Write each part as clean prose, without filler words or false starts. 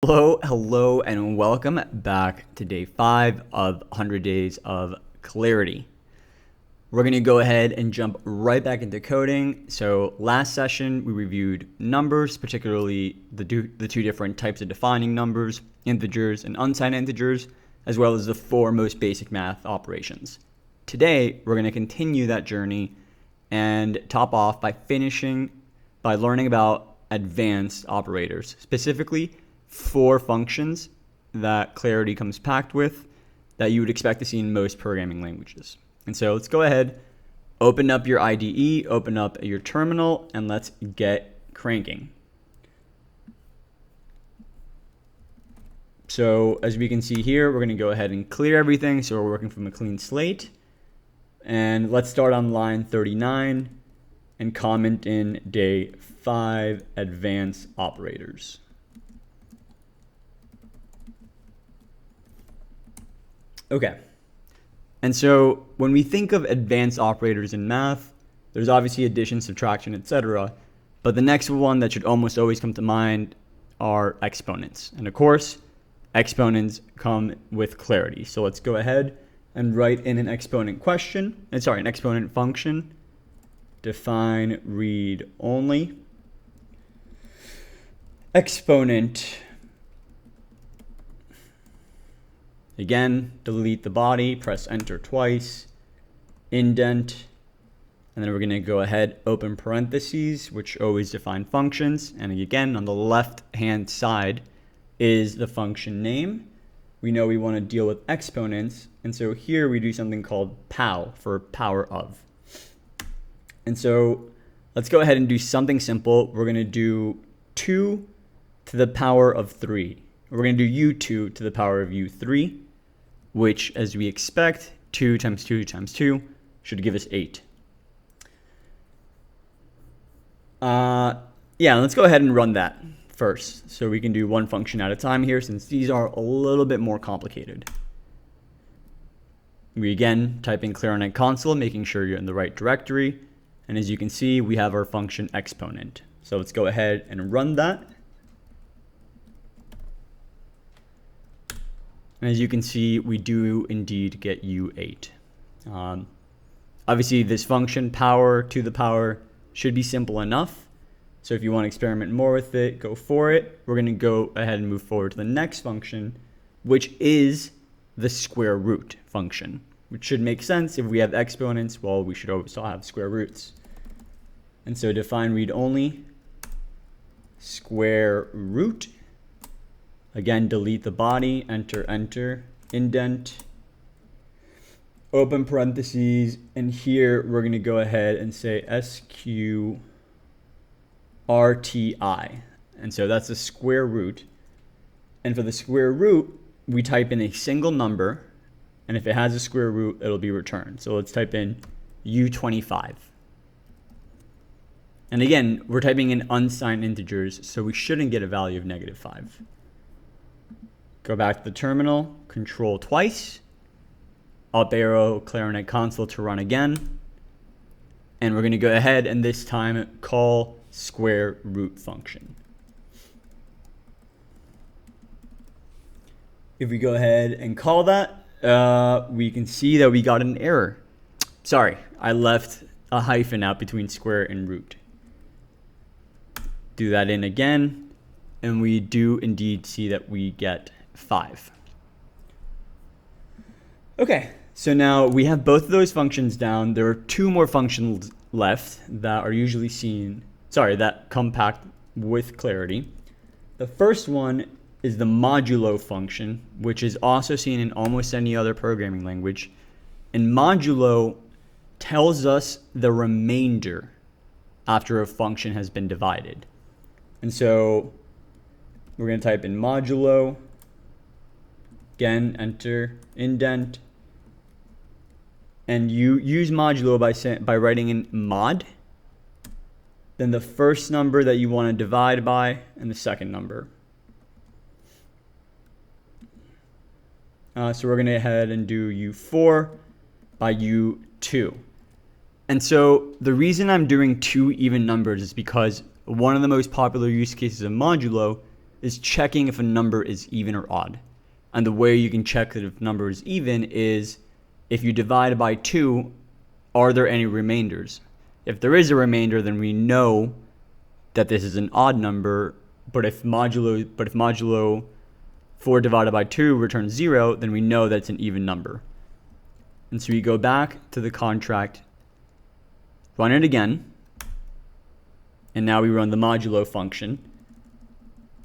Hello, and welcome back to day 5 of 100 Days of Clarity. We're going to go ahead and jump right back into coding. So last session, we reviewed numbers, particularly the two different types of defining numbers, integers and unsigned integers, as well as the 4 most basic math operations. Today, we're going to continue that journey and top off by learning about advanced operators, specifically 4 functions that Clarity comes packed with that you would expect to see in most programming languages. And so let's go ahead, open up your IDE, open up your terminal, and let's get cranking. So as we can see here, we're going to go ahead and clear everything. So we're working from a clean slate. And let's start on line 39 and comment in day 5, advanced operators. Okay, and so when we think of advanced operators in math, there's obviously addition, subtraction, etc. But the next one that should almost always come to mind are exponents. And of course, exponents come with Clarity. So let's go ahead and write in an exponent function. Define read only. Exponent. Again, delete the body, press enter twice, indent, and then we're going to go ahead, open parentheses, which always define functions. And again, on the left-hand side is the function name. We know we want to deal with exponents, and so here we do something called pow, for power of. And so let's go ahead and do something simple. We're going to do 2 to the power of 3. We're going to do u2 to the power of u3. Which, as we expect, 2 times 2 times 2 should give us 8. Let's go ahead and run that first. So we can do one function at a time here, since these are a little bit more complicated. We again type in clarinet console, making sure you're in the right directory. And as you can see, we have our function exponent. So let's go ahead and run that. And as you can see, we do indeed get U8. Obviously, this function, power to the power, should be simple enough. So if you want to experiment more with it, go for it. We're going to go ahead and move forward to the next function, which is the square root function, which should make sense. If we have exponents, well, we should also have square roots. And so define read only, square root. Again, delete the body, enter, indent, open parentheses, and here we're going to go ahead and say sqrti. And so that's the square root. And for the square root, we type in a single number, and if it has a square root, it'll be returned. So let's type in u25. And again, we're typing in unsigned integers, so we shouldn't get a value of -5. Go back to the terminal, control twice, up arrow, clarinet console to run again. And we're going to go ahead and this time call square root function. If we go ahead and call that, we can see that we got an error. Sorry, I left a hyphen out between square and root. Do that in again, and we do indeed see that we get 5. Okay, so now we have both of those functions down. There are 2 more functions left that are usually that come packed with Clarity. The first one is the modulo function, which is also seen in almost any other programming language. And modulo tells us the remainder after a function has been divided. And so we're going to type in modulo. Again, enter, indent, and you use modulo by writing in mod, then the first number that you want to divide by, and the second number. So we're going to go ahead and do u4 by u2. And so the reason I'm doing 2 even numbers is because one of the most popular use cases of modulo is checking if a number is even or odd. And the way you can check that if a number is even is if you divide by 2, are there any remainders? If there is a remainder, then we know that this is an odd number, but if modulo 4 divided by 2 returns 0, then we know that's an even number. And so we go back to the contract, run it again, and now we run the modulo function,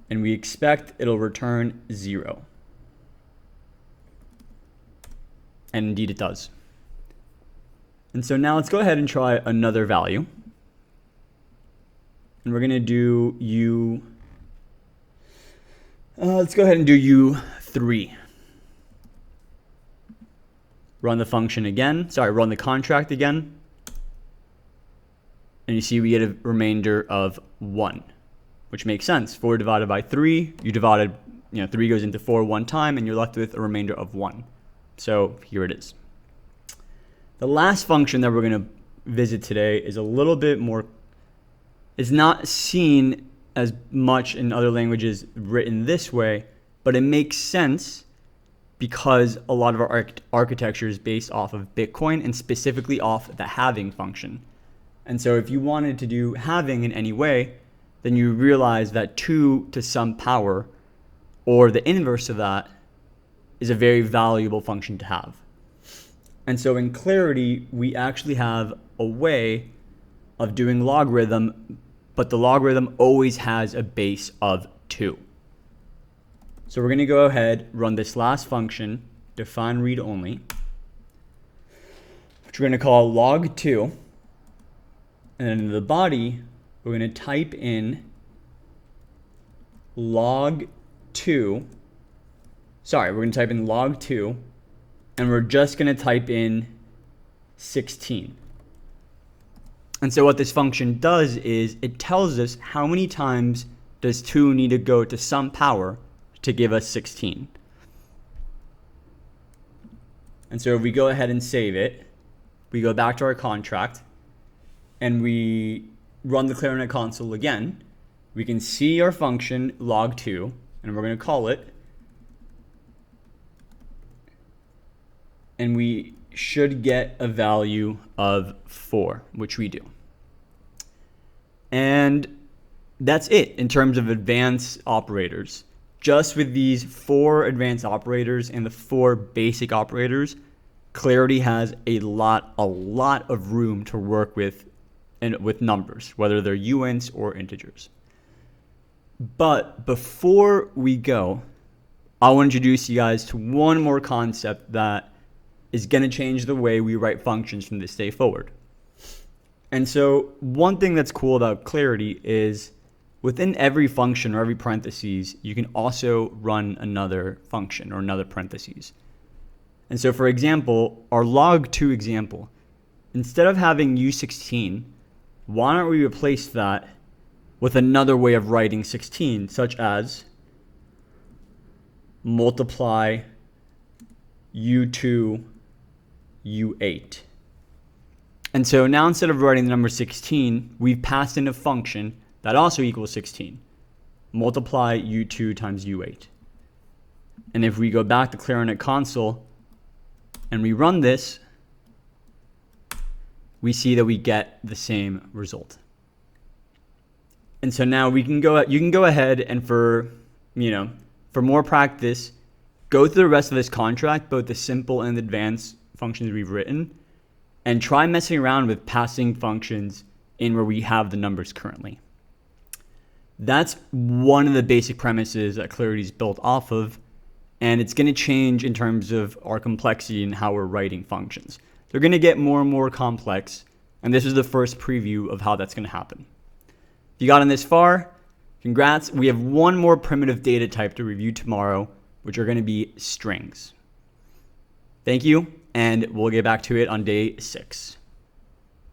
and we expect it'll return 0. And indeed it does. And so now let's go ahead and try another value. And we're going to do let's go ahead and do u3. Run the function again. Run the contract again. And you see we get a remainder of 1, which makes sense. 4 divided by 3, 3 goes into 4 one time, and you're left with a remainder of 1. So here it is. The last function that we're going to visit today is a little bit more, is not seen as much in other languages written this way, but it makes sense because a lot of our architecture is based off of Bitcoin and specifically off the halving function. And so if you wanted to do halving in any way, then you realize that 2 to some power, or the inverse of that, is a very valuable function to have. And so in Clarity, we actually have a way of doing logarithm, but the logarithm always has a base of 2. So we're going to go ahead, run this last function, define read only, which we're going to call log2. And then in the body, we're going to type in log2. We're going to type in log2, and we're just going to type in 16. And so what this function does is it tells us how many times does 2 need to go to some power to give us 16. And so if we go ahead and save it, we go back to our contract, and we run the clarinet console again, we can see our function log2, and we're going to call it, and we should get a value of 4, which we do. And that's it in terms of advanced operators. Just with these 4 advanced operators and the 4 basic operators, Clarity has a lot of room to work with, and with numbers, whether they're unts or integers. But before we go, I want to introduce you guys to one more concept that is going to change the way we write functions from this day forward. And so one thing that's cool about Clarity is within every function or every parentheses, you can also run another function or another parentheses. And so for example, our log2 example, instead of having u16, why don't we replace that with another way of writing 16, such as multiply u2 u8. And so now instead of writing the number 16, we've passed in a function that also equals 16. Multiply u2 times u8. And if we go back to clarinet console and we run this, we see that we get the same result. And so now you can go ahead and for more practice, go through the rest of this contract, both the simple and the advanced functions we've written, and try messing around with passing functions in where we have the numbers currently. That's one of the basic premises that Clarity is built off of, and it's going to change in terms of our complexity and how we're writing functions. They're going to get more and more complex, and this is the first preview of how that's going to happen. If you got in this far, congrats. We have one more primitive data type to review tomorrow, which are going to be strings. Thank you, and we'll get back to it on day 6.